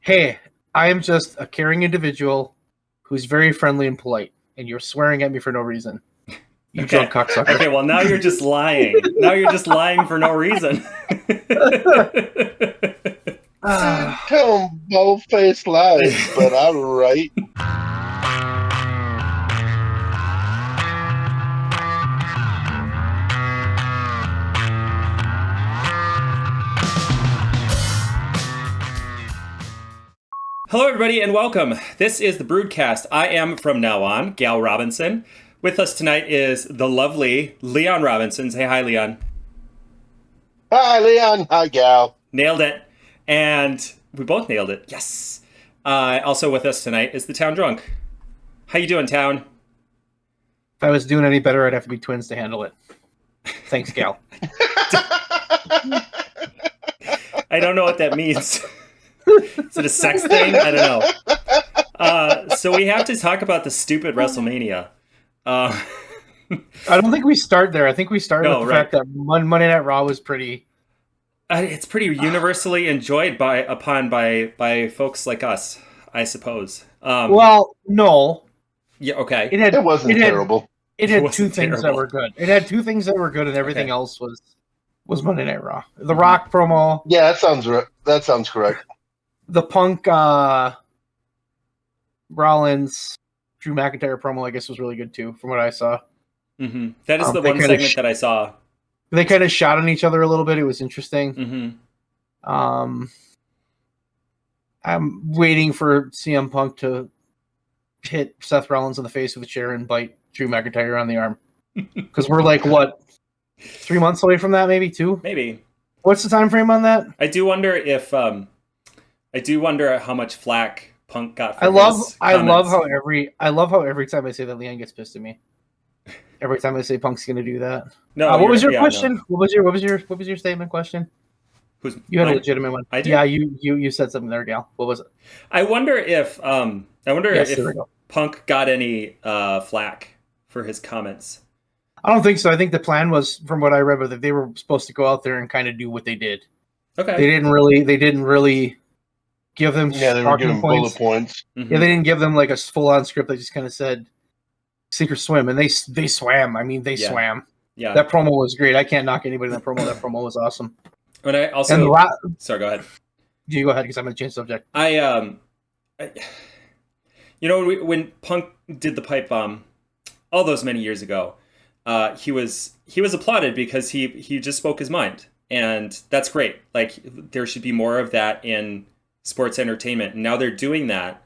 Hey, I am just a caring individual who's very friendly and polite, and you're swearing at me for no reason. You Okay. drunk cocksucker. Okay, well, now you're just lying. Now you're just lying for no reason. Ah, Tell them bold-faced lies, but I'm right. Hello, everybody, and welcome. This is the BREWDCAST. I am, from now on, Gal Robinson. With us tonight is the lovely Leon Robinson. Say hi, Leon. Hi, Leon. Hi, Gal. Nailed it. And we both nailed it. Yes. Also with us tonight is the Town Drunk. How you doing, Town? if I was doing any better, I'd have to be twins to handle it. Thanks, Gal. I don't know what that means. Is it a sex thing? I don't know. So we have to talk about the stupid WrestleMania. I don't think we start there. I think we start with the fact that Monday Night Raw was pretty... it's pretty universally enjoyed by folks like us, I suppose. well, no. Yeah, okay. It wasn't terrible. It had two things that were good. It had two things that were good, and everything Okay. else was Monday Night Raw. The Rock promo, Yeah, that sounds correct. the Punk Rollins Drew McIntyre promo, I guess, was really good too, from what I saw. Mm-hmm. That is the they one kinda segment that I saw. They kind of shot on each other a little bit. It was interesting. Mm-hmm. I'm waiting for CM Punk to hit Seth Rollins in the face with a chair and bite Drew McIntyre on the arm. Because we're like, what, 3 months away from that, maybe 2? Maybe. What's the time frame on that? I do wonder how much flack Punk got. I love how every time I say that, Leon gets pissed at me. Every time I say Punk's going to do that. No. What was your question? No. What was your statement question? You had a legitimate one. I did? Yeah, you said something there, Gal. What was it? I wonder if There we go. Punk got any flack for his comments. I don't think so. I think the plan was, from what I read, that they were supposed to go out there and kind of do what they did. Okay. They didn't really give them they were giving bullet points. Mm-hmm. Yeah, they didn't give them like a full-on script. They just kind of said sink or swim, and they swam. I mean, they swam. Yeah. That promo was great. I can't knock anybody in that promo. That promo was awesome. And I also sorry, go ahead. You go ahead, because I'm going to change the subject. When Punk did the pipe bomb all those many years ago, he was applauded because he just spoke his mind, and that's great. Like, there should be more of that in sports entertainment. And now they're doing that,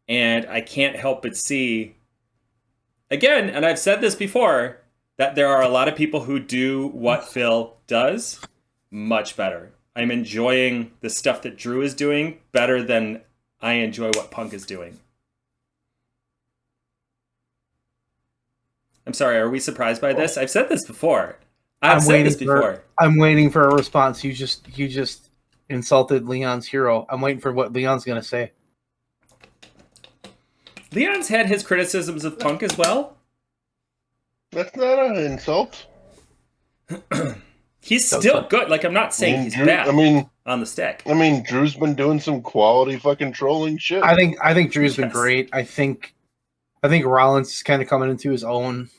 and I can't help but see, again, and I've said this before, that there are a lot of people who do what Phil does much better. I'm enjoying the stuff that Drew is doing better than I enjoy what Punk is doing. I'm sorry, are we surprised by this? I've said this before. I'm waiting for a response. You just insulted Leon's hero. I'm waiting for what Leon's going to say. Leon's had his criticisms of Punk as well. That's not an insult. He's still good. Like, I'm not saying he's bad. On the stick. Drew's been doing some quality fucking trolling shit. I think Drew's been great. I think Rollins is kind of coming into his own.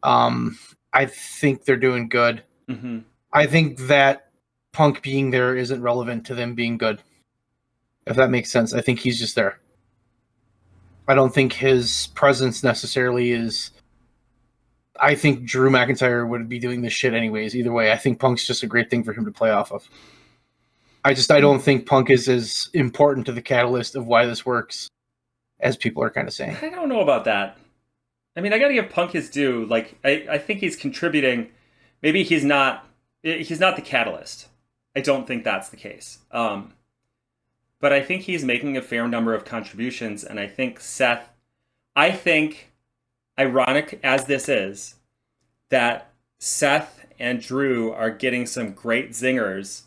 I think they're doing good. Mm-hmm. I think that Punk being there isn't relevant to them being good. If that makes sense. I think he's just there. I don't think his presence necessarily is... I think Drew McIntyre would be doing this shit anyways. Either way, I think Punk's just a great thing for him to play off of. I don't think Punk is as important to the catalyst of why this works as people are kind of saying. I don't know about that. I mean, I got to give Punk his due. Like, I think he's contributing. Maybe he's not the catalyst. I don't think that's the case. But I think he's making a fair number of contributions, and I think ironic as this is, that Seth and Drew are getting some great zingers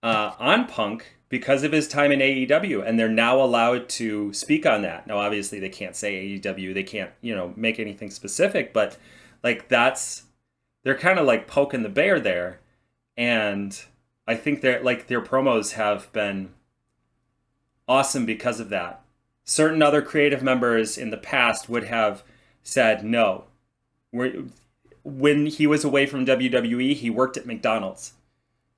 on Punk because of his time in AEW, and they're now allowed to speak on that. Now, obviously, they can't say AEW, they can't, make anything specific, but like they're kind of like poking the bear there, and I think their promos have been awesome because of that. Certain other creative members in the past would have said no. When he was away from WWE, he worked at McDonald's.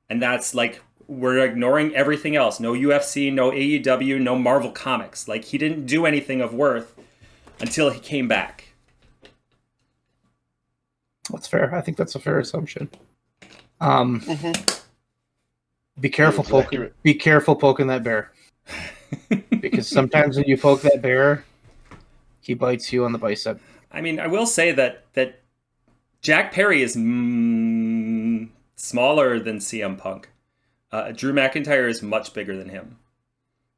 And that's like, we're ignoring everything else. No UFC, no AEW, no Marvel Comics. Like, he didn't do anything of worth until he came back. That's fair. I think that's a fair assumption. Be careful poking. Be careful poking that bear, because sometimes when you poke that bear, he bites you on the bicep. I mean, I will say that Jack Perry is smaller than CM Punk. Drew McIntyre is much bigger than him,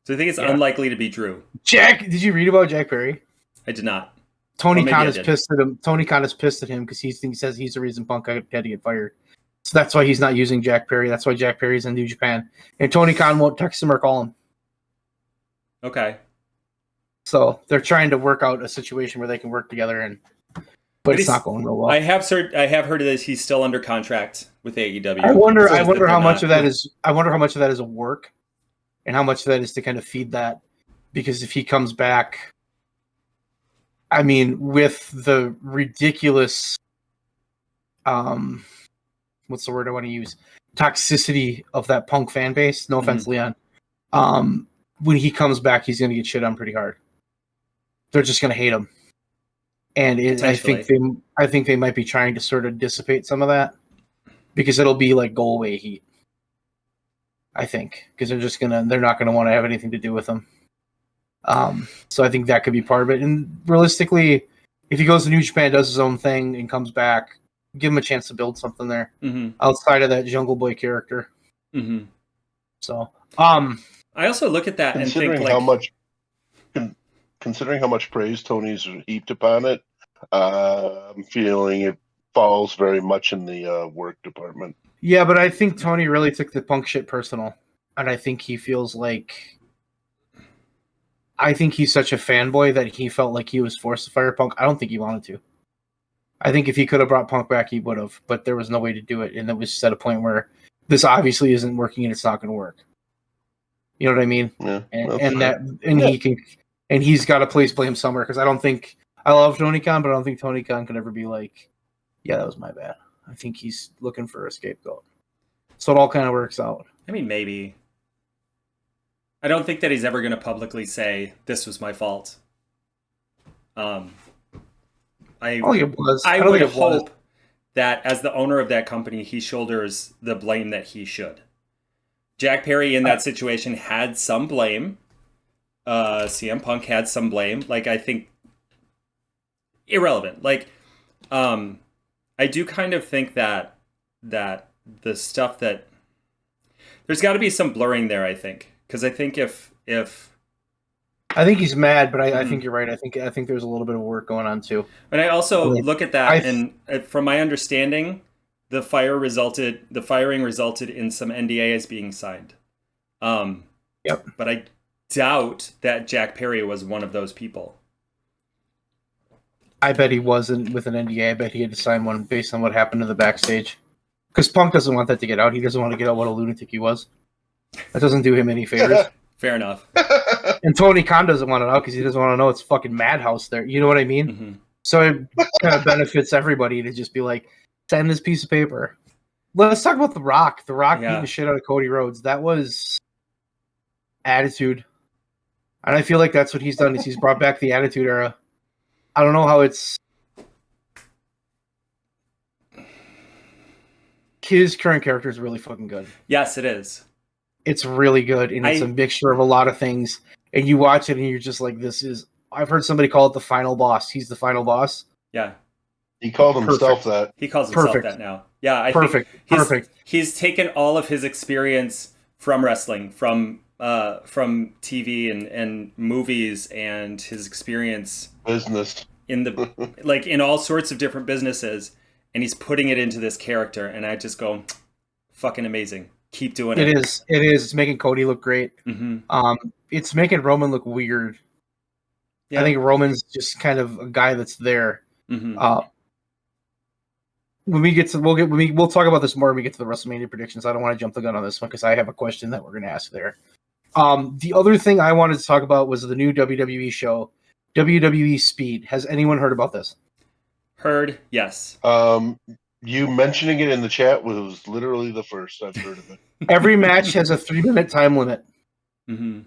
so I think it's unlikely to be Drew. Did you read about Jack Perry? I did not. Tony Khan is pissed at him. Tony Khan is pissed at him because he says he's the reason Punk had to get fired. So that's why he's not using Jack Perry. That's why Jack Perry's in New Japan. And Tony Khan won't text him or call him. Okay. So they're trying to work out a situation where they can work together, but it's not going real well. I have heard that he's still under contract with AEW. I wonder how much of that is a work, and how much of that is to kind of feed that. Because if he comes back, I mean, with the ridiculous, what's the word I want to use? Toxicity of that Punk fan base. No offense, Leon. When he comes back, he's going to get shit on pretty hard. They're just going to hate him, and I think they might be trying to sort of dissipate some of that, because it'll be like go away heat. I think because they're not gonna want to have anything to do with him. So I think that could be part of it. And realistically, if he goes to New Japan, does his own thing, and comes back, give him a chance to build something there outside of that Jungle Boy character. So, I also look at that and think like, considering how much praise Tony's heaped upon it, I'm feeling it falls very much in the work department. Yeah, but I think Tony really took the Punk shit personal, and I think he feels like. I think he's such a fanboy that he felt like he was forced to fire Punk. I don't think he wanted to. I think if he could have brought Punk back, he would have, but there was no way to do it, and it was just at a point where this obviously isn't working and it's not going to work. You know what I mean? Yeah, he's got to place blame somewhere, because I love Tony Khan, but I don't think Tony Khan can ever be like, yeah, that was my bad. I think he's looking for a scapegoat. So it all kind of works out. I mean, maybe. I don't think that he's ever going to publicly say, this was my fault. I would hope that as the owner of that company, he shoulders the blame that he should. Jack Perry in that situation had some blame. CM Punk had some blame. Like, I think irrelevant. Like, I do kind of think that the stuff that there's got to be some blurring there, I think. Because I think if I think he's mad, but I think you're right. I think there's a little bit of work going on too. And I also look at that, and from my understanding, the firing resulted in some NDAs being signed. Yep. But I doubt that Jack Perry was one of those people. I bet he wasn't with an NDA. I bet he had to sign one based on what happened in the backstage. Because Punk doesn't want that to get out. He doesn't want to get out what a lunatic he was. That doesn't do him any favors. Fair enough. And Tony Khan doesn't want it out because he doesn't want to know it's fucking madhouse there. You know what I mean? So it kind of benefits everybody to just be like, send this piece of paper. Let's talk about The Rock. The Rock beating the shit out of Cody Rhodes. That was attitude. And I feel like that's what he's done, is he's brought back the Attitude Era. I don't know how it's... His current character is really fucking good. Yes, it is. It's really good, and it's a mixture of a lot of things. And you watch it, and you're just like, this is... I've heard somebody call it the final boss. He's the final boss. Yeah. He called himself that. He calls himself that now. Yeah, I think he's taken all of his experience from wrestling, from TV and movies, and his experience business in the like in all sorts of different businesses, and he's putting it into this character, and I just go, fucking amazing. Keep doing it. It is. It's making Cody look great. It's making Roman look weird. Yeah. I think Roman's just kind of a guy that's there. When we get to we'll talk about this more when we get to the WrestleMania predictions. I don't want to jump the gun on this one because I have a question that we're going to ask there. The other thing I wanted to talk about was the new WWE show, WWE Speed. Has anyone heard about this? Heard, yes. You mentioning it in the chat was literally the first I've heard of it. Every match has a 3-minute time limit. Mm-hmm.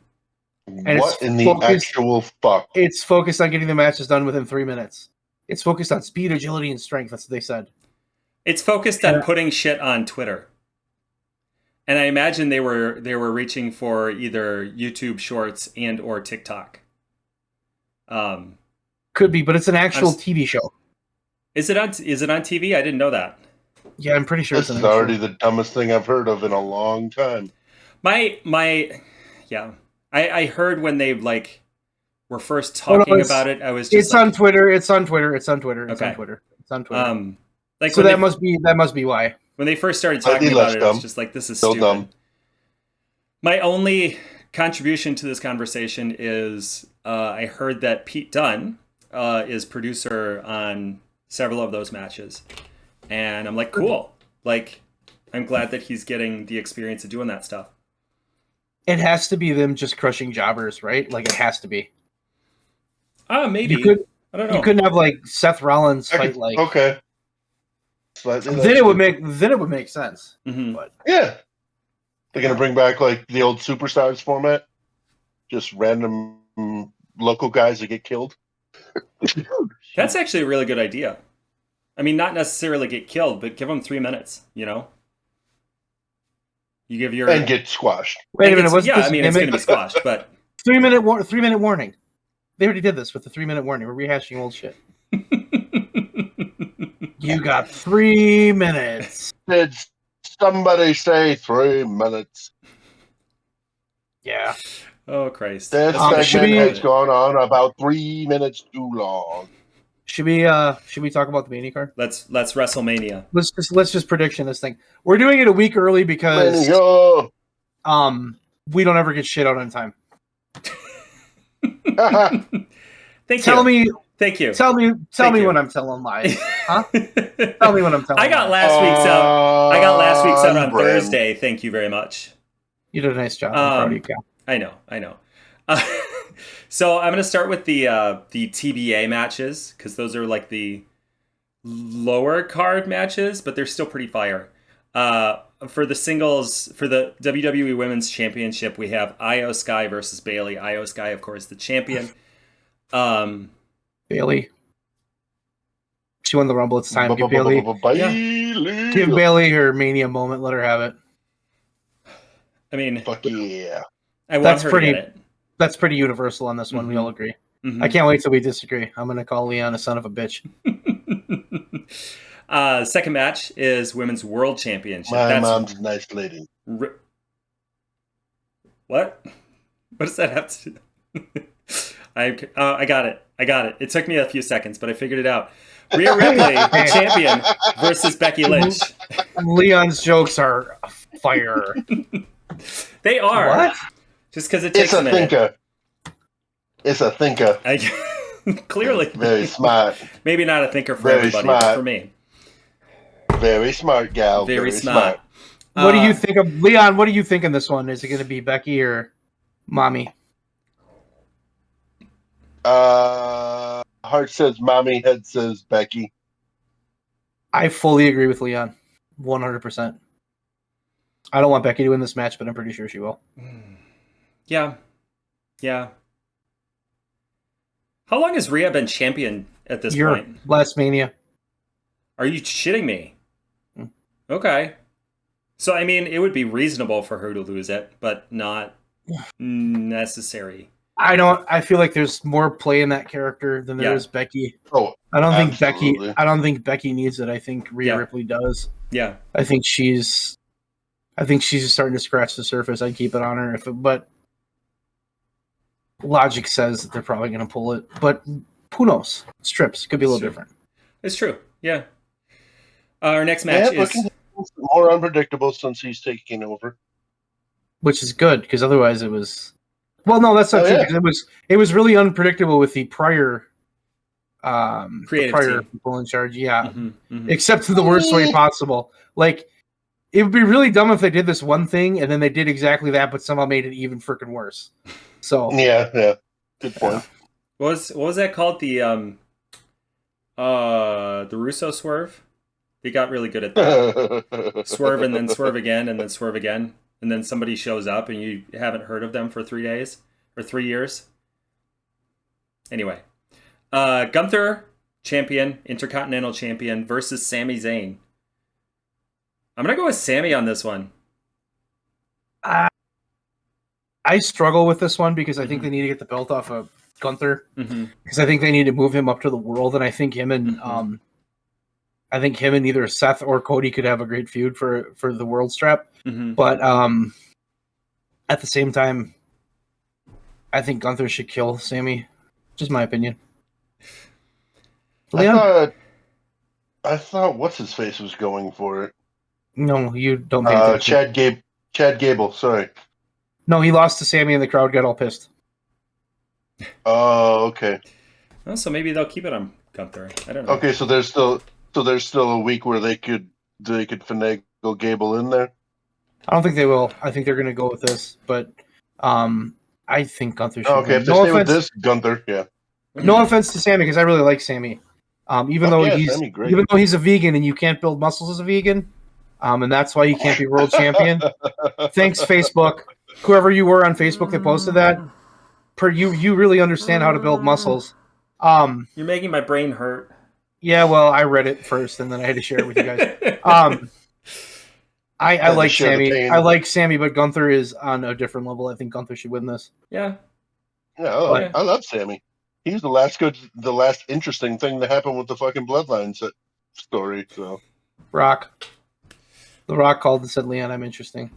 And what in the actual fuck? It's focused on getting the matches done within 3 minutes. It's focused on speed, agility, and strength. That's what they said. It's focused on putting shit on Twitter. And I imagine they were reaching for either YouTube Shorts and or TikTok. Could be, but it's an actual TV show. Is it on TV? I didn't know that. Yeah, I'm pretty sure this is already the dumbest thing I've heard of in a long time. I heard when they were first talking about it. I was just on Twitter. It's on Twitter. It's on Twitter. Okay. It's on Twitter. So that must be why. When they first started talking about it, I was just like, this is stupid. Dumb. My only contribution to this conversation is I heard that Pete Dunne is producer on several of those matches. And I'm like, cool. Like, I'm glad that he's getting the experience of doing that stuff. It has to be them just crushing jobbers, right? Like, it has to be. Maybe. I don't know. You couldn't have, like, Seth Rollins fight, like... Okay. Then it would make sense. Mm-hmm. But yeah. They're going to bring back, like, the old Superstars format? Just random local guys that get killed? That's actually a really good idea. I mean, not necessarily get killed, but give them 3 minutes, you know? You give your... And get squashed. Wait a minute. It's going to be squashed, but... 3-minute warning. They already did this with the 3-minute warning. We're rehashing old shit. You got 3 minutes. Did somebody say 3 minutes? Yeah. Oh, Christ. This segment has gone on about 3 minutes too long. Should we talk about the Mania card? Let's WrestleMania. Let's just prediction this thing. We're doing it a week early because we don't ever get shit out on time. Tell me when I'm telling lies. Huh? Tell me when I'm telling lies. I got last week's out on Thursday. Thank you very much. You did a nice job. I'm proud of you, Cal. I know. So I'm going to start with the TBA matches because those are like the lower card matches, but they're still pretty fire. For the singles, for the WWE Women's Championship, we have Io Sky versus Bayley. Io Sky, of course, the champion. Bayley. She won the Rumble. It's time. Give Bayley her Mania moment. Let her have it. I mean, fuck yeah. I want her to get it. That's pretty universal on this one. Mm-hmm. We all agree. Mm-hmm. I can't wait till we disagree. I'm going to call Leon a son of a bitch. Second match is Women's World Championship. My mom's a nice lady. What? What does that have to do? I got it. It took me a few seconds, but I figured it out. Rhea Ripley, the champion, versus Becky Lynch. Leon's jokes are fire. They are. What? Just because it takes a minute. It's a thinker. Clearly. Very smart. Maybe not a thinker for everybody, but for me. Very smart, gal. Very smart. What do you think of Leon? What do you think in this one? Is it going to be Becky or Mommy? Heart says Mommy, head says Becky. I fully agree with Leon. 100%. I don't want Becky to win this match, but I'm pretty sure she will. Yeah. How long has Rhea been champion at this point? Last Mania. Are you shitting me? Okay. So, I mean, it would be reasonable for her to lose it, but not necessary. I feel like there's more play in that character than there is Becky. Oh, I don't think Becky needs it. I think Rhea Ripley does. Yeah. I think she's just starting to scratch the surface. I'd keep it on her but logic says that they're probably going to pull it, but who knows? Strips could be a little different. It's true. Yeah. Our next match is more unpredictable since he's taking over, which is good because otherwise it was. Well, no, that's not true. Yeah. It was really unpredictable with the prior creative team. people in charge. Yeah, except in the worst way possible. Like It would be really dumb if they did this one thing and then they did exactly that, but somehow made it even freaking worse. So Yeah, good point. What was that called? The Russo swerve. They got really good at that. Swerve and then swerve again and then swerve again, and then somebody shows up and you haven't heard of them for 3 days or 3 years. Anyway, Gunther, champion, Intercontinental champion versus Sami Zayn. I'm gonna go with Sami on this one. I struggle with this one because I think they need to get the belt off of Gunther because I think they need to move him up to the world, and I think him and either Seth or Cody could have a great feud for the world strap. But at the same time, I think Gunther should kill Sami. Just my opinion. I thought what's his face was going for it. No, you don't pay attention. Chad Gable, sorry. No, he lost to Sami and the crowd got all pissed. Oh, okay. Oh, so maybe they'll keep it on Gunther. I don't know. Okay, so there's still a week where they could finagle Gable in there. I don't think they will. I think they're going to go with this, but I think Gunther should Okay, win. if they stay with this, Gunther, yeah. No offense to Sami, because I really like Sami. Even though he's a vegan and you can't build muscles as a vegan, and that's why he can't be world champion. Thanks, Facebook. Whoever you were on Facebook that posted that, you really understand how to build muscles. You're making my brain hurt. Yeah, well, I read it first, and then I had to share it with you guys. I like Sami. I like Sami, but Gunther is on a different level. I think Gunther should win this. Yeah. Yeah, I love Sami. He's the last interesting thing to happen with the fucking Bloodlines story. So, The Rock called and said, "Leon, I'm interesting."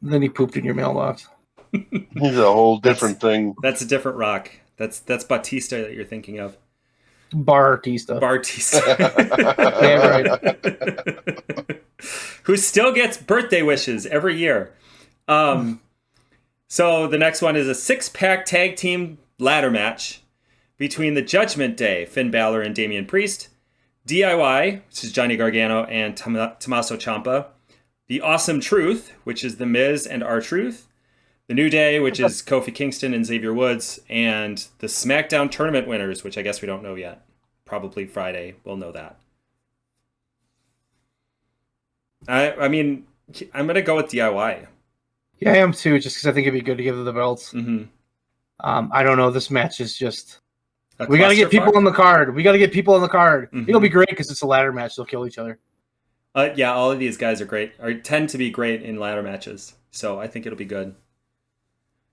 And then he pooped in your mailbox. He's a whole different thing. That's a different Rock. That's Batista that you're thinking of. Bartista. Damn right. Who still gets birthday wishes every year. So the next one is a 6-pack tag team ladder match between the Judgment Day, Finn Balor and Damian Priest, DIY, which is Johnny Gargano and Tommaso Ciampa, the Awesome Truth, which is The Miz and R-Truth, the New Day, which is Kofi Kingston and Xavier Woods, and the SmackDown tournament winners, which I guess we don't know yet. Probably Friday, we'll know that. I mean, I'm going to go with DIY. Yeah, I am too, just because I think it'd be good to give them the belts. I don't know. This match is just... We got to get people on the card. It'll be great because it's a ladder match. They'll kill each other. Yeah, all of these guys are great, or tend to be great in ladder matches. So I think it'll be good.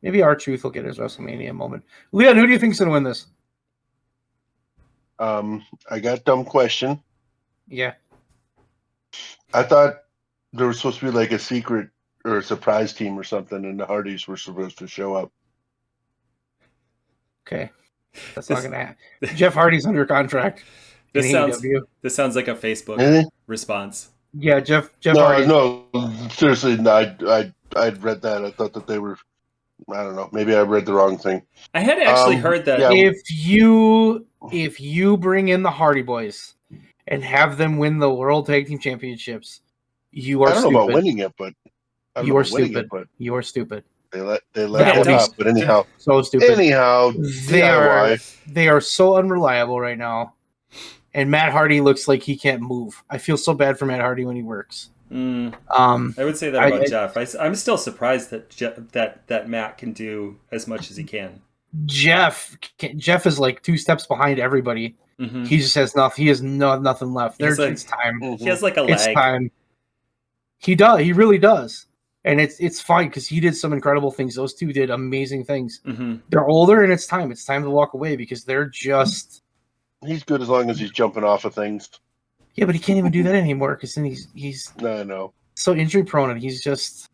Maybe R-Truth will get his WrestleMania moment. Leon, who do you think's going to win this? I got a dumb question. Yeah. I thought there was supposed to be like a secret or a surprise team or something, and the Hardys were supposed to show up. Okay. That's not going to happen. Jeff Hardy's under contract. This sounds like a Facebook response. Yeah, Jeff Hardy. No, seriously, I'd read that. I thought that they were... I don't know. Maybe I read the wrong thing. I had actually heard that. Yeah. If you bring in the Hardy Boys and have them win the World Tag Team Championships, you are stupid. I don't know about winning it, but you are stupid. You are stupid. They let it up, but anyhow. So stupid. Anyhow, they are so unreliable right now. And Matt Hardy looks like he can't move. I feel so bad for Matt Hardy when he works. I would say that about Jeff. I'm still surprised that that Matt can do as much as he can. Jeff is like 2 steps behind everybody. He just has nothing. He has nothing left. It's time. He has like a leg. It's time. He does. He really does. And it's fine because he did some incredible things. Those two did amazing things. They're older, and it's time. It's time to walk away because they're just. He's good as long as he's jumping off of things. Yeah, but he can't even do that anymore because then he's I know. So injury prone, and it's just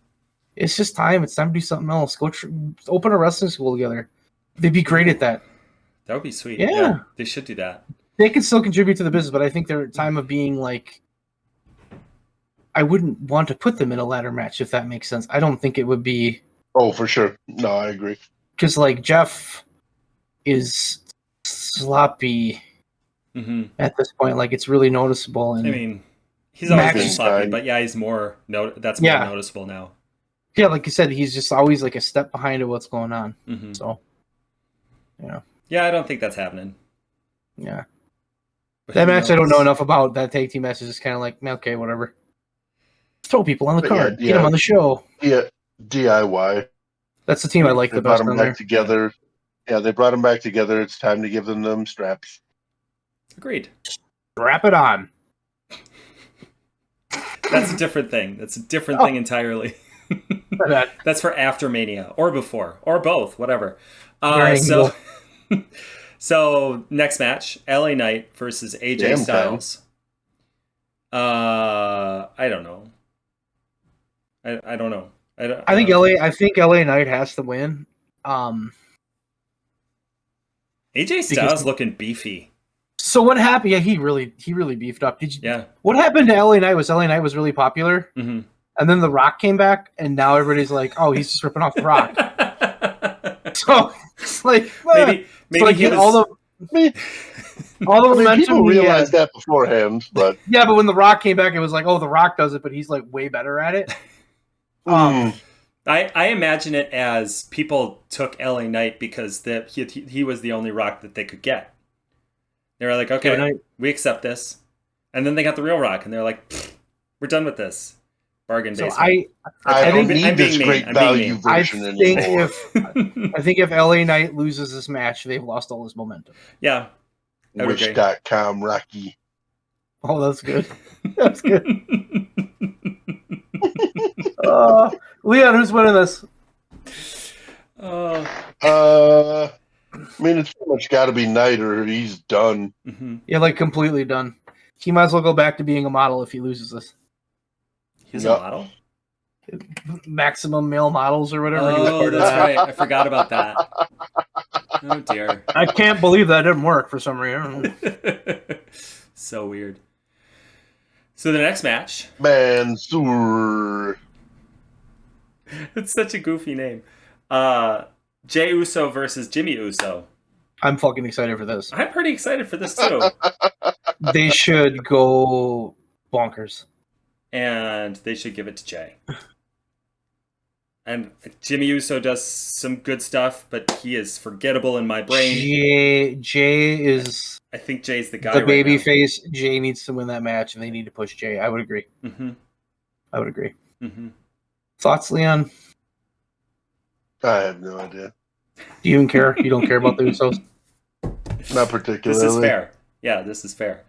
time. It's time to do something else. Go open a wrestling school together. They'd be great at that. That would be sweet. Yeah, they should do that. They can still contribute to the business, but I think their time of being like, I wouldn't want to put them in a ladder match if that makes sense. I don't think it would be. Oh, for sure. No, I agree. Because like Jeff is sloppy. At this point, like it's really noticeable. And I mean, He's always been Max- sloppy, but yeah, he's more that's more noticeable now. Yeah, like you said, he's just always like a step behind of what's going on. Mm-hmm. So, yeah. Yeah, I don't think that's happening. Yeah. But That who match I don't know knows? enough about. That tag team match is just kind of like, okay, whatever. Throw people on the But card. yeah, Get them on the show. Yeah, DIY. That's the team I like They the brought best them on back there. together. Yeah, they brought them back together. It's time to give them straps. Agreed. Wrap it on. That's a different thing. That's a different thing entirely. That's for after Mania or before or both, whatever. So next match, LA Knight versus AJ Styles. I don't know. I don't know. I think LA Knight has to win. AJ Styles looking beefy. So what happened? Yeah, he really beefed up. Did you? Yeah. What happened to LA Knight? Was LA Knight was really popular, mm-hmm. and then The Rock came back, and now everybody's like, "Oh, he's just ripping off The Rock." So it's like maybe like he was... all the momentum. People realized that beforehand, but yeah, but when The Rock came back, it was like, "Oh, The Rock does it, but he's like way better at it." I imagine it as people took LA Knight because he was the only Rock that they could get. They were like, okay, we accept this. And then they got the real Rock, and they're like, we're done with this. Bargain basement. I don't need this great value version anymore. I think if LA Knight loses this match, they've lost all his momentum. Yeah. Wish.com, Rocky. Oh, that's good. That's good. Leon, who's winning this? I mean, it's pretty much got to be Knight or he's done. Mm-hmm. Yeah, like completely done. He might as well go back to being a model if he loses this. He's a model? Maximum Male Models or whatever. Oh, that's right. I forgot about that. Oh, dear. I can't believe that didn't work for some reason. So weird. So the next match. Mansoor. It's such a goofy name. Jey Uso versus Jimmy Uso. I'm fucking excited for this. I'm pretty excited for this too. They should go bonkers. And they should give it to Jey. And Jimmy Uso does some good stuff, but he is forgettable in my brain. Jey is... I think Jay's the guy. The baby face. Jey needs to win that match, and they need to push Jey. I would agree. Mm-hmm. I would agree. Mm-hmm. Thoughts, Leon? I have no idea. Do you even care? You don't care about the Usos? Not particularly. This is fair. Yeah, this is fair.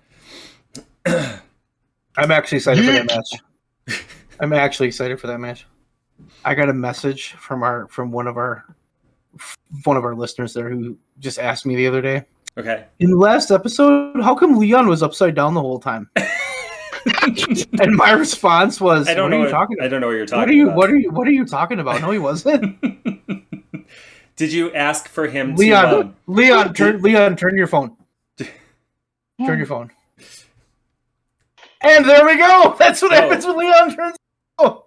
I'm actually excited for that match. I'm actually excited for that match. I got a message from one of our listeners there who just asked me the other day. Okay. In the last episode, how come Leon was upside down the whole time? And my response was, I don't know what you're talking about. What are you talking about? No, he wasn't. Did you ask for him Leon, turn your phone. Turn your phone. And there we go. That's what happens when Leon turns. Oh.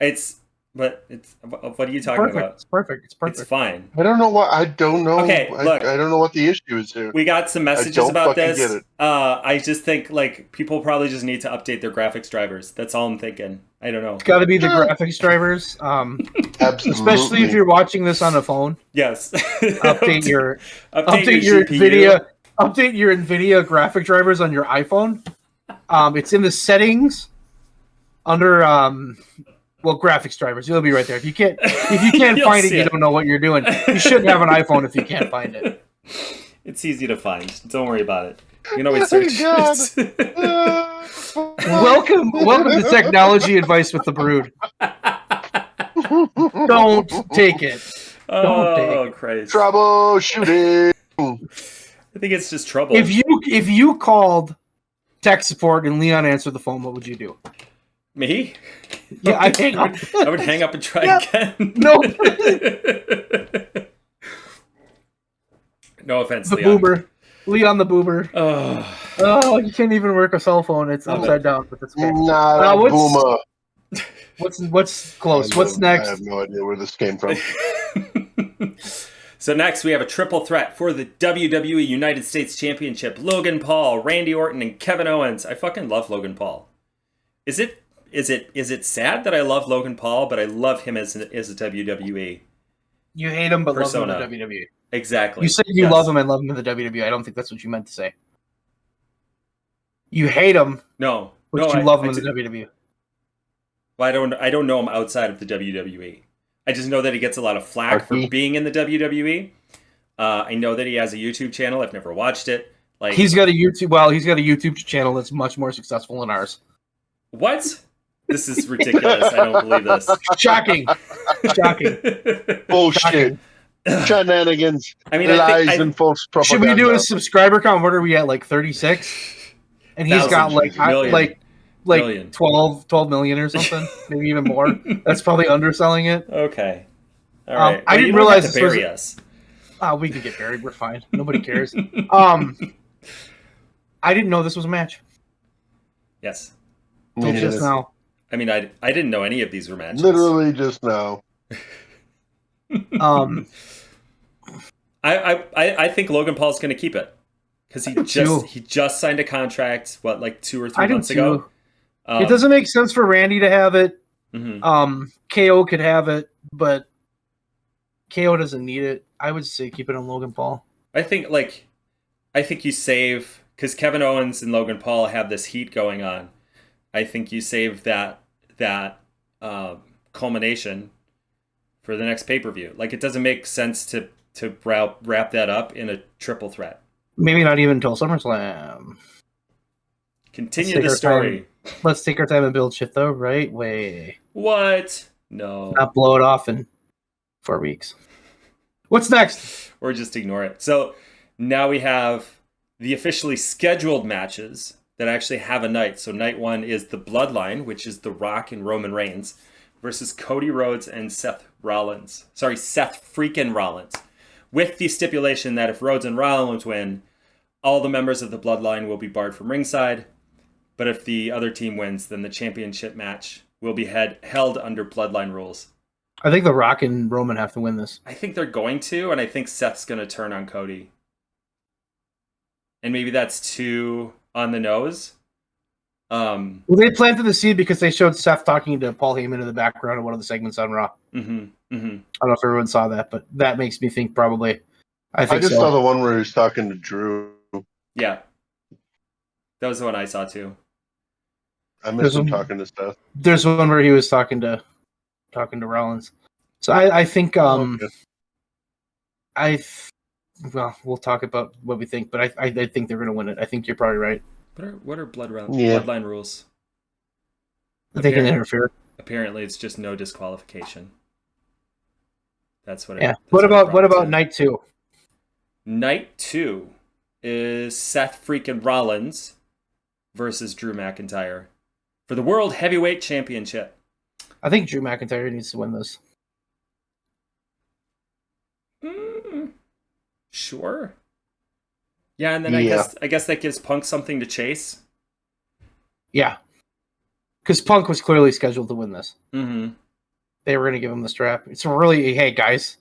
What are you talking about? It's perfect. It's fine. I don't know what. I don't know. Okay, look. I don't know what the issue is here. We got some messages about this. Get it. I just think like people probably just need to update their graphics drivers. That's all I'm thinking. I don't know. It's got to be the graphics drivers. Absolutely. Especially if you're watching this on a phone. Yes. Update your GPU. Update your NVIDIA graphic drivers on your iPhone. It's in the settings under graphics drivers. It'll be right there. If you can't find it, you don't know what you're doing. You shouldn't have an iPhone if you can't find it. It's easy to find. Don't worry about it. You can always search. Welcome to Technology Advice with the Brood. Don't take it. Christ. Troubleshooting. I think it's just trouble. If you called tech support and Leon answered the phone, what would you do? Me? Yeah, I would hang up and try again. No. No offense, the Leon. Boober. Leon the Boober. Oh, you can't even work a cell phone. It's upside down, but it's okay. Boomer. What's close? What's next? I have no idea where this came from. So next we have a triple threat for the WWE United States Championship. Logan Paul, Randy Orton, and Kevin Owens. I fucking love Logan Paul. Is it sad that I love Logan Paul, but I love him as a WWE You hate him, but persona. love him in the WWE. Exactly. You said you love him and love him in the WWE. I don't think that's what you meant to say. You hate him, No, but you love him in the WWE. Well, I don't know him outside of the WWE. I just know that he gets a lot of flack for being in the WWE. I know that he has a YouTube channel. I've never watched it. Like he's got a YouTube channel that's much more successful than ours. What? This is ridiculous. I don't believe this. Shocking. Bullshit. Shocking. Shenanigans. I mean, lies and false propaganda. Should we do a subscriber count? What are we at? Like 36? And he's got like million. 12 million or something, maybe even more. That's probably underselling it. Okay. All right. I didn't realize this bury us. We could get buried. We're fine. Nobody cares. I didn't know this was a match. Yes. Just now. I mean, I didn't know any of these were matches. Literally just now. I think Logan Paul's going to keep it because he just signed a contract. What, like 2 or 3 months ago? It doesn't make sense for Randy to have it. Mm-hmm. KO could have it, but KO doesn't need it. I would say keep it on Logan Paul. I think you save, because Kevin Owens and Logan Paul have this heat going on. I think you save that culmination for the next pay-per-view. Like, it doesn't make sense to wrap that up in a triple threat. Maybe not even until SummerSlam. Continue the story. Let's take our time and build shit the right way. What? No. Not blow it off in 4 weeks. What's next? Or just ignore it. So now we have the officially scheduled matches that actually have a night. So night 1 is the Bloodline, which is The Rock and Roman Reigns, versus Cody Rhodes and Seth freaking Rollins. With the stipulation that if Rhodes and Rollins win, all the members of the Bloodline will be barred from ringside. But if the other team wins, then the championship match will be held under Bloodline rules. I think The Rock and Roman have to win this. I think they're going to, and I think Seth's going to turn on Cody. And maybe that's too on the nose. Well, they planted the seed because they showed Seth talking to Paul Heyman in the background of one of the segments on Raw. Mm-hmm. Mm-hmm. I don't know if everyone saw that, but that makes me think probably. I just saw the one where he's talking to Drew. Yeah. That was the one I saw too. I missed him talking to Seth. There's one where he was talking to Rollins. So I think we'll talk about what we think, but I think they're going to win it. I think you're probably right. What are Bloodline rules? They can interfere. Apparently, it's just no disqualification. That's what. What about night 2? Night 2 is Seth freaking Rollins versus Drew McIntyre for the World Heavyweight Championship. I think Drew McIntyre needs to win this. Sure. Yeah, and then I guess that gives Punk something to chase. Yeah. Because Punk was clearly scheduled to win this. Mm-hmm. They were going to give him the strap. It's really, hey, guys,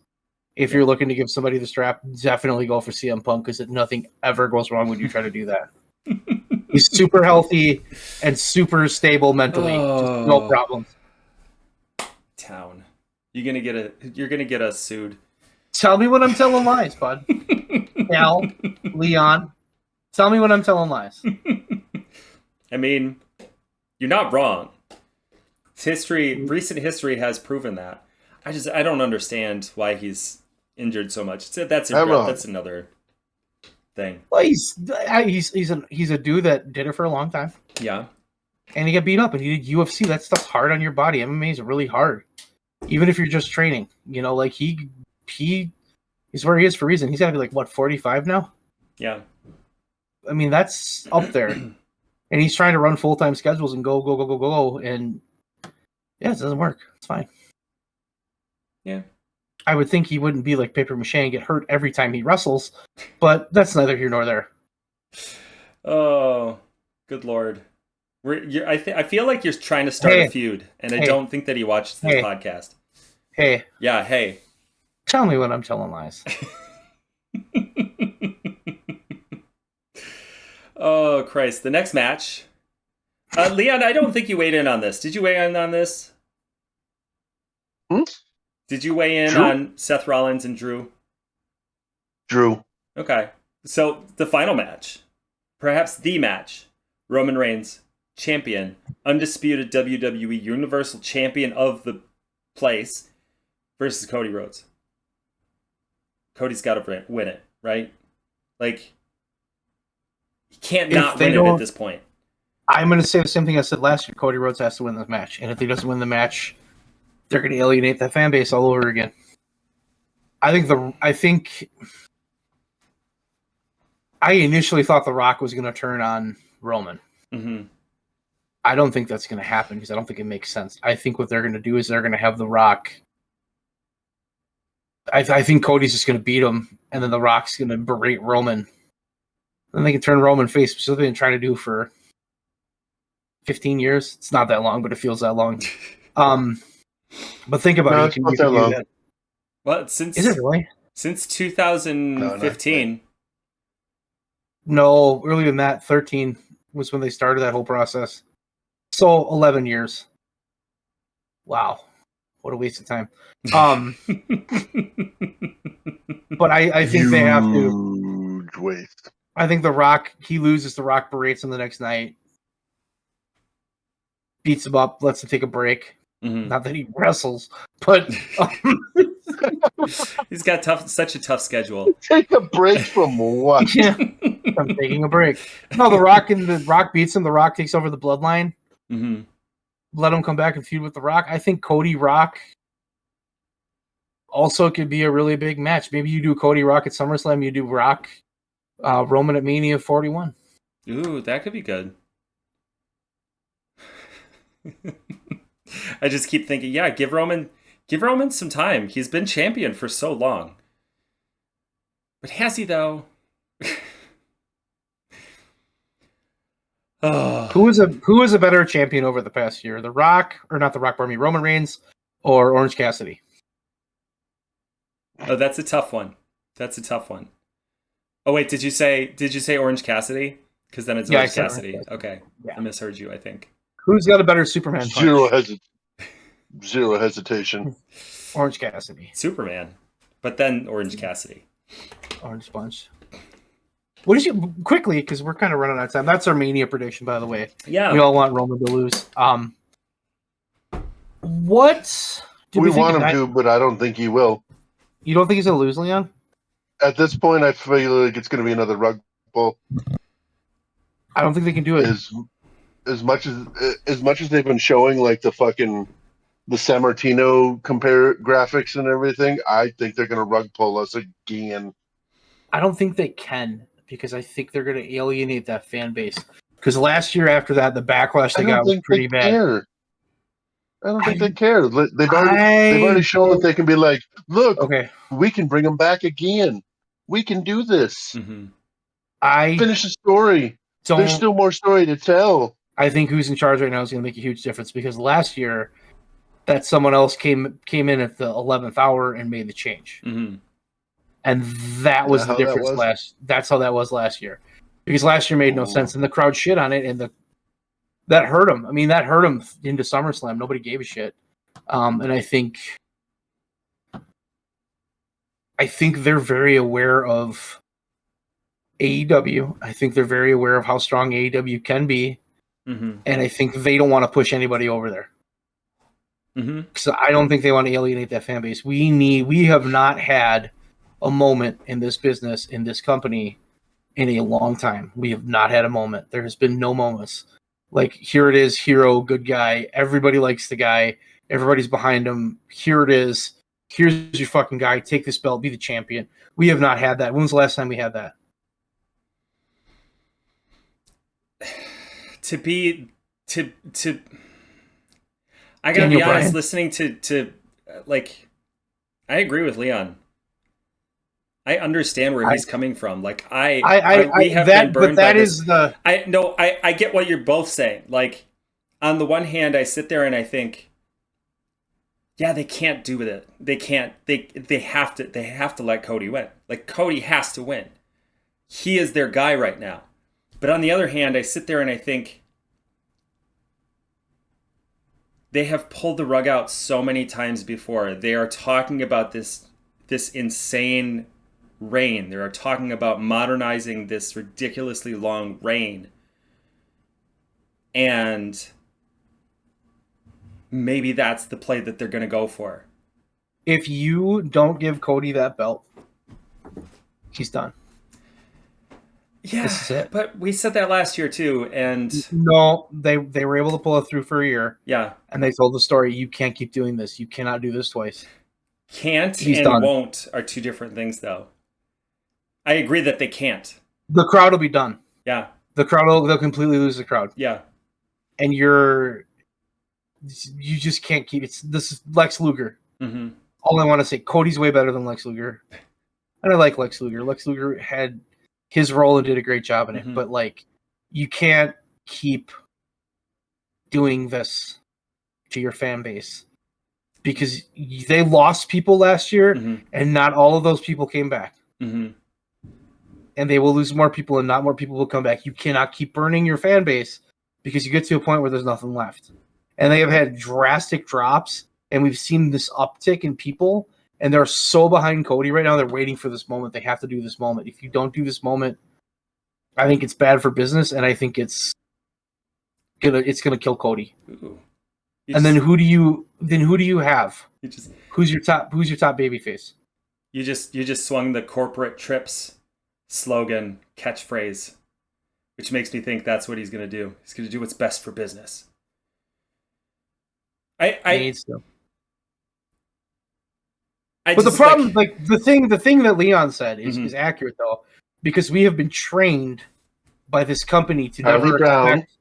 if you're looking to give somebody the strap, definitely go for CM Punk because nothing ever goes wrong when you try to do that. He's super healthy and super stable mentally. Just no problems. Town. You're gonna get us sued. Tell me when I'm telling lies, bud. Leon, tell me when I'm telling lies. I mean, you're not wrong. Recent history has proven that. I don't understand why he's injured so much. That's another thing. Well, he's a dude that did it for a long time. Yeah. And he got beat up, and he did UFC. That stuff's hard on your body. MMA is really hard, even if you're just training. You know, like he is where he is for a reason. He's got to be like, what, 45 now? Yeah. I mean, that's up there. And he's trying to run full-time schedules and go. And yeah, it doesn't work. It's fine. Yeah. I would think he wouldn't be like paper mache and get hurt every time he wrestles, but that's neither here nor there. Oh, good Lord. I feel like you're trying to start a feud, and I don't think that he watches this podcast. Hey. Yeah, hey. Tell me when I'm telling lies. Oh, Christ. The next match. Leon, I don't think you weighed in on this. Did you weigh in on this? Did you weigh in on Seth Rollins and Drew? Drew. Okay. So the final match, perhaps the match, Roman Reigns, champion, undisputed WWE Universal Champion of the place, versus Cody Rhodes. Cody's got to win it, right? Like, he can't not win it at this point. I'm going to say the same thing I said last year. Cody Rhodes has to win this match. And if he doesn't win the match, they're going to alienate that fan base all over again. I initially thought The Rock was going to turn on Roman. Mm-hmm. I don't think that's going to happen because I don't think it makes sense. I think what they're going to do is they're going to have The Rock. I think Cody's just going to beat him, and then The Rock's going to berate Roman. Then they can turn Roman face, which is what they've been trying to do for 15 years. It's not that long, but it feels that long. But think about it. It's not that long. Well, is it really? Since 2015. No, earlier than that, 13 was when they started that whole process. So 11 years. Wow. What a waste of time. But I think they have to. Huge waste. I think The Rock, he loses, The Rock berates him the next night. Beats him up, lets him take a break. Mm-hmm. Not that he wrestles, but he's got such a tough schedule. Take a break from what? Yeah, I'm taking a break. No, The Rock beats him. The Rock takes over the bloodline. Mm-hmm. Let him come back and feud with The Rock. I think Cody Rock also could be a really big match. Maybe you do Cody Rock at SummerSlam. You do Rock Roman at Mania 41. Ooh, that could be good. I just keep thinking, yeah, give Roman some time. He's been champion for so long. But has he, though? Who is a better champion over the past year? The Rock, or not The Rock, pardon me, Roman Reigns or Orange Cassidy? Oh, that's a tough one. Oh wait, did you say Orange Cassidy? Because then it's Orange Cassidy. Okay, yeah. I misheard you, I think. Who's got a better Superman punch? Zero hesitation. Orange Cassidy. Superman. But then Orange Cassidy. Orange punch. What is you quickly, because we're kind of running out of time. That's our Mania prediction, by the way. Yeah. We all want Roman to lose. What do we want him to, but I don't think he will. You don't think he's gonna lose, Leon? At this point, I feel like it's gonna be another rug pull. I don't think they can do it. As much as they've been showing like the San Martino compare graphics and everything, I think they're gonna rug pull us again. I don't think they can, because I think they're gonna alienate that fan base. Because last year after that, the backlash they got was pretty bad. I don't think they care. They've already shown that they can be like, look, okay, we can bring them back again. We can do this. Mm-hmm. Finish the story. There's still more story to tell. I think who's in charge right now is going to make a huge difference, because last year that someone else came in at the 11th hour and made the change. Mm-hmm. And that was the difference. That's how that was last year, because last year made no sense, and the crowd shit on it, and that hurt him. I mean, that hurt him into SummerSlam. Nobody gave a shit. And I think they're very aware of AEW. I think they're very aware of how strong AEW can be. Mm-hmm. And I think they don't want to push anybody over there. Mm-hmm. So I don't think they want to alienate that fan base. We have not had a moment in this business, in this company, in a long time. We have not had a moment. There has been no moments. Like, here it is, hero, good guy. Everybody likes the guy. Everybody's behind him. Here it is. Here's your fucking guy. Take this belt. Be the champion. We have not had that. When was the last time we had that? I gotta be honest, listening to like, I agree with Leon. I understand where he's coming from. Like, we have been burned by this. I get what you're both saying. Like, on the one hand, I sit there and I think, yeah, they can't do it. They can't. They have to let Cody win. Like, Cody has to win. He is their guy right now. But on the other hand, I sit there and I think, They have pulled the rug out so many times before. They are talking about this insane reign. They are talking about modernizing this ridiculously long reign. And maybe that's the play that they're going to go for. If you don't give Cody that belt, he's done. Yeah, this is it. But we said that last year too, and no, they were able to pull it through for a year. Yeah, and they told the story. You can't keep doing this. You cannot do this twice. Can't He's and done. Won't are two different things, though. I agree that they can't. The crowd will be done. Yeah, they'll completely lose the crowd. Yeah, and you just can't keep it. This is Lex Luger. Mm-hmm. All I want to say, Cody's way better than Lex Luger, and I like Lex Luger. Lex Luger had his role and did a great job in it, but like, you can't keep doing this to your fan base because they lost people last year, and not all of those people came back. And they will lose more people, and not more people will come back. You cannot keep burning your fan base because you get to a point where there's nothing left. And they have had drastic drops, and we've seen this uptick in people, and they're so behind Cody right now. They're waiting for this moment. They have to do this moment. If you don't do this moment, I think it's bad for business, and I think it's gonna kill Cody. And then who do you have? Who's your top babyface? You just swung the corporate trips slogan catchphrase, which makes me think that's what he's going to do. He's going to do what's best for business. He needs to. But the problem, like the thing that Leon said is accurate though, because we have been trained by this company to never expect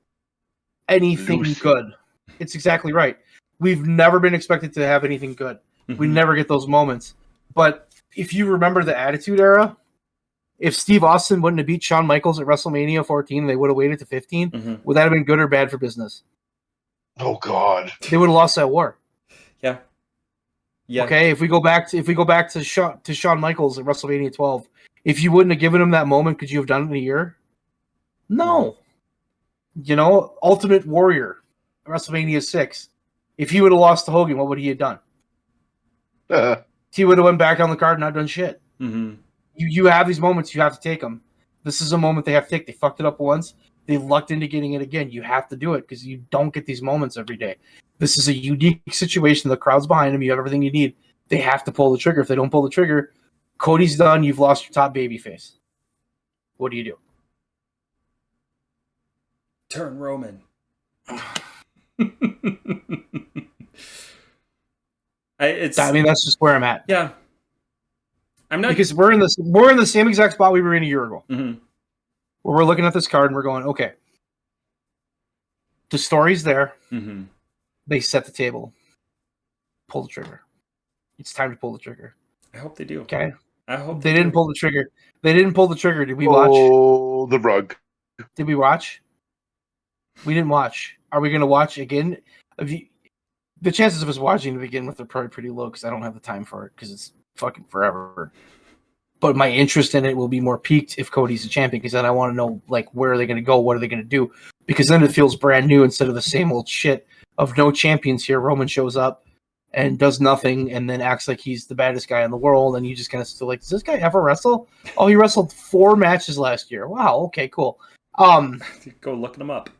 anything good. It's exactly right. We've never been expected to have anything good. We never get those moments. But if you remember the Attitude Era, if Steve Austin wouldn't have beat Shawn Michaels at WrestleMania 14, they would have waited to 15. Would that have been good or bad for business? Oh God, they would have lost that war. Yeah. Okay, if we go back to Shawn Michaels at WrestleMania 12, if you wouldn't have given him that moment, could you have done it in a year? No. Ultimate Warrior, WrestleMania 6. If he would have lost to Hogan, what would he have done? He would have went back on the card and not done shit. You have these moments, you have to take them. This is a moment they have to take. They fucked it up once. They lucked into getting it again. You have to do it because you don't get these moments every day. This is a unique situation. The crowd's behind them. You have everything you need. They have to pull the trigger. If they don't pull the trigger, Cody's done. You've lost your top babyface. What do you do? Turn Roman. That's just where I'm at. Yeah. I'm not, because we're in the same exact spot we were in a year ago. Where we're looking at this card and we're going, okay, the story's there. They set the table. Pull the trigger. It's time to pull the trigger. I hope they do. Okay. I hope they didn't pull the trigger. They didn't pull the trigger. Did we watch? Oh, the rug. Did we watch? We didn't watch. Are we going to watch again? The chances of us watching to begin with are probably pretty low because I don't have the time for it because it's fucking forever. But my interest in it will be more piqued if Cody's a champion because then I want to know, like, where are they going to go? What are they going to do? Because then it feels brand new instead of the same old shit of no champions here. Roman shows up and does nothing and then acts like he's the baddest guy in the world. And you just kind of still like, does this guy ever wrestle? Oh, he wrestled 4 matches last year. Wow. Okay, cool. Go look them up.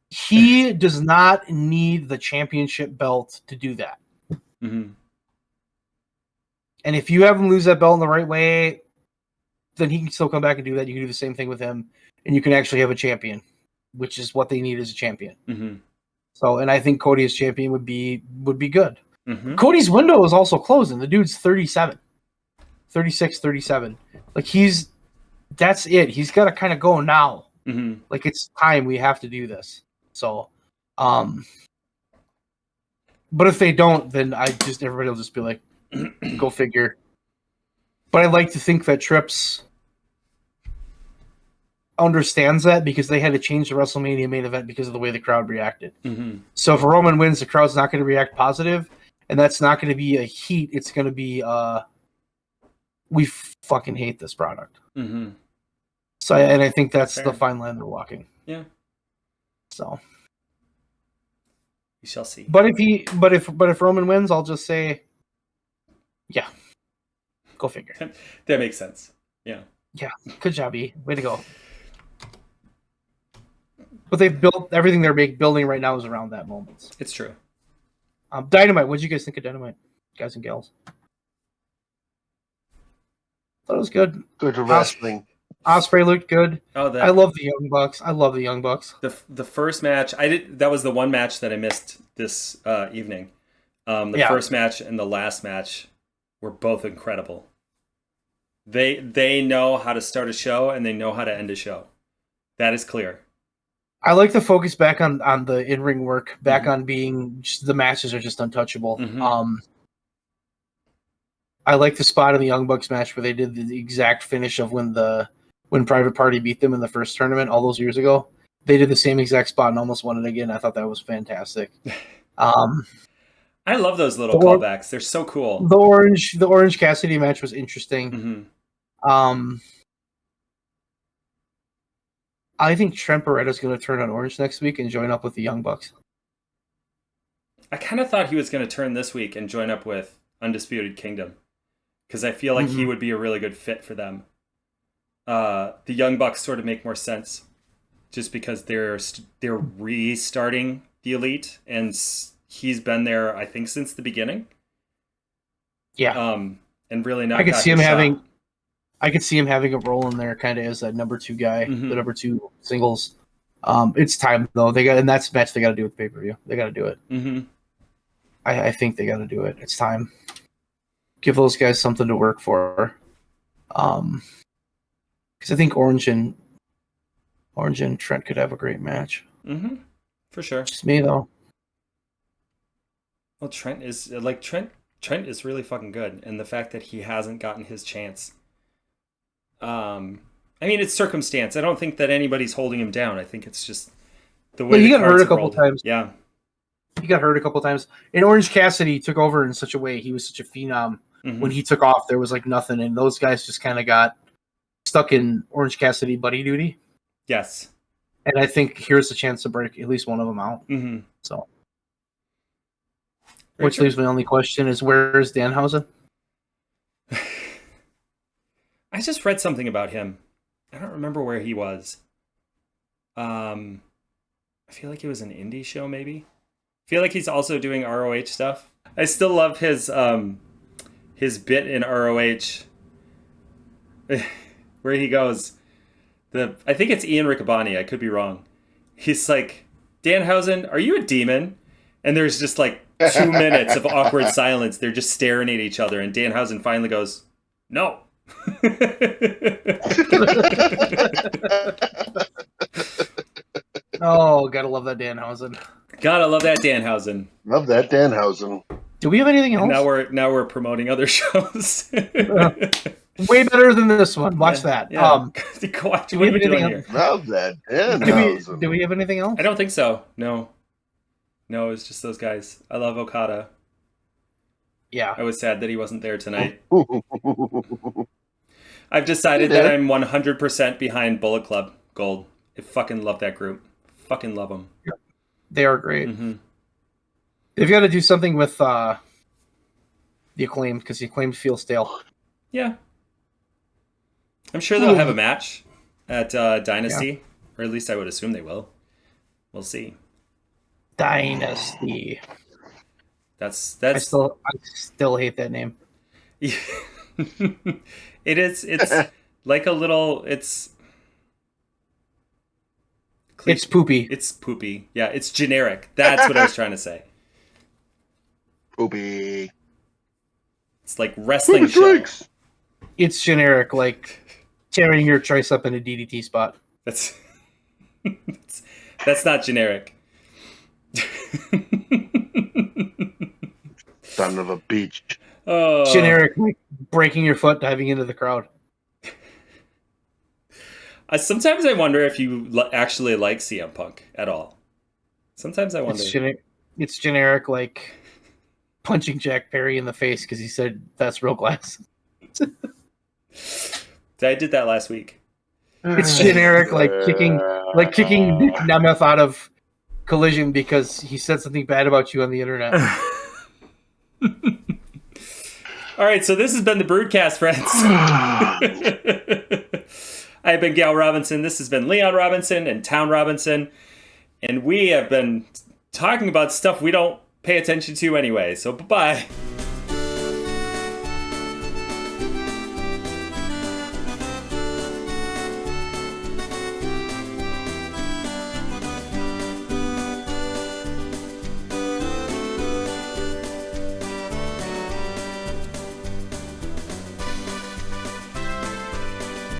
He does not need the championship belt to do that. And if you have him lose that belt in the right way, then he can still come back and do that. You can do the same thing with him, and you can actually have a champion, which is what they need as a champion. So, and I think Cody as champion would be good. Cody's window is also closing. The dude's 37, 36, 37. Like that's it. He's got to kind of go now. Like it's time. We have to do this. So, but if they don't, then everybody will just be like, go figure. But I like to think that Trips understands that because they had to change the WrestleMania main event because of the way the crowd reacted. So if Roman wins, the crowd's not going to react positive, and that's not going to be a heat. It's going to be we fucking hate this product. So, and I think that's the fine line they're walking. Yeah. So. We shall see. But if Roman wins, I'll just say, yeah, go figure. That makes sense. Yeah. Yeah, good job, E. Way to go. But they've built everything they're building right now is around that moment. It's true. Dynamite. What did you guys think of Dynamite, guys and gals? Thought it was good. Good wrestling. Ospreay looked good. Oh, I love the Young Bucks. I love the Young Bucks. The first match that was the one match that I missed this evening. First match and the last match were both incredible. They know how to start a show and they know how to end a show. That is clear. I like the focus back on the in-ring work, back on being the matches are just untouchable. Mm-hmm. I like the spot in the Young Bucks match where they did the exact finish of when Private Party beat them in the first tournament all those years ago. They did the same exact spot and almost won it again. I thought that was fantastic. I love those little callbacks. They're so cool. The Orange Cassidy match was interesting. Mm-hmm. I think Trent Beretta's going to turn on Orange next week and join up with the Young Bucks. I kind of thought he was going to turn this week and join up with Undisputed Kingdom because I feel like he would be a really good fit for them. The Young Bucks sort of make more sense just because they're restarting the Elite and he's been there, I think, since the beginning. Yeah. And really not. I could see him having a role in there, kind of as that number 2 guy, the number 2 singles. It's time though. And that's a match they got to do with pay-per-view. They got to do it. Mm-hmm. I think they got to do it. It's time. Give those guys something to work for. Because I think Orange and Trent could have a great match. Mm-hmm. For sure. Just me though. Well, Trent is really fucking good, and the fact that he hasn't gotten his chance. I mean, it's circumstance. I don't think that anybody's holding him down. I think it's just the way he got hurt a couple times. Yeah, he got hurt a couple times. And Orange Cassidy took over in such a way. He was such a phenom. Mm-hmm. When he took off, there was like nothing, and those guys just kind of got stuck in Orange Cassidy buddy duty. Yes. And I think here's the chance to break at least one of them out. Mm-hmm. So, which leaves my only question is, where is Danhausen? I just read something about him. I don't remember where he was. I feel like it was an indie show, maybe. I feel like he's also doing ROH stuff. I still love his bit in ROH where he goes, I think it's Ian Riccaboni, I could be wrong. He's like, Danhausen, are you a demon? And there's just like 2 minutes of awkward silence. They're just staring at each other, and Danhausen finally goes, no. Oh, gotta love that Danhausen. Gotta love that Danhausen. Love that Danhausen. Do we have anything else? Now we're promoting other shows. Way better than this one. Watch that. Yeah. What are you doing here? Love that Danhausen. Do we have anything else? I don't think so. No, it's just those guys. I love Okada. Yeah. I was sad that he wasn't there tonight. I've decided that I'm 100% behind Bullet Club Gold. I fucking love that group. Fucking love them. They are great. Mm-hmm. They've got to do something with the Acclaimed, because the Acclaimed feel stale. Yeah. I'm sure they'll have a match at Dynasty, or at least I would assume they will. We'll see. Dynasty. That's. I still hate that name. It's like a little. It's poopy. It's poopy. Yeah, it's generic. That's what I was trying to say. Poopy. It's like wrestling show. It's generic, like tearing your tricep in a DDT spot. That's not generic. Son of a beach. Oh. Generic, like breaking your foot, diving into the crowd. Sometimes I wonder if you actually like CM Punk at all. Sometimes I wonder. It's generic, like punching Jack Perry in the face because he said that's real glass. I did that last week. It's generic, like kicking Nick Nemeth out of collision because he said something bad about you on the internet. All right, so this has been the BREWDCAST, friends. I've been Gal Robinson. This has been Leon Robinson and Town Robinson. And we have been talking about stuff we don't pay attention to anyway. So bye-bye.